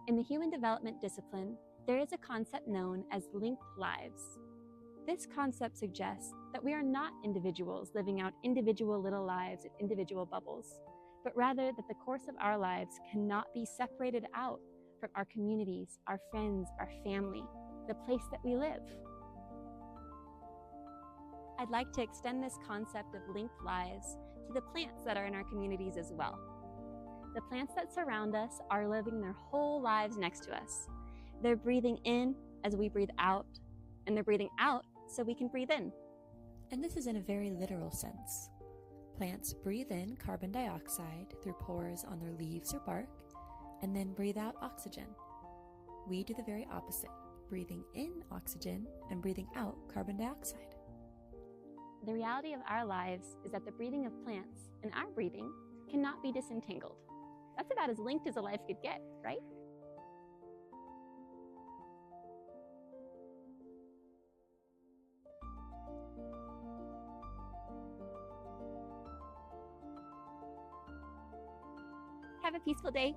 In the human development discipline, there is a concept known as linked lives. This concept suggests that we are not individuals living out individual little lives in individual bubbles, but rather that the course of our lives cannot be separated out from our communities, our friends, our family, the place that we live. I'd like to extend this concept of linked lives to the plants that are in our communities as well. The plants that surround us are living their whole lives next to us. They're breathing in as we breathe out, and they're breathing out so we can breathe in. And this is in a very literal sense. Plants breathe in carbon dioxide through pores on their leaves or bark, and then breathe out oxygen. We do the very opposite, breathing in oxygen and breathing out carbon dioxide. The reality of our lives is that the breathing of plants and our breathing cannot be disentangled. That's about as linked as a life could get, right? Have a peaceful day.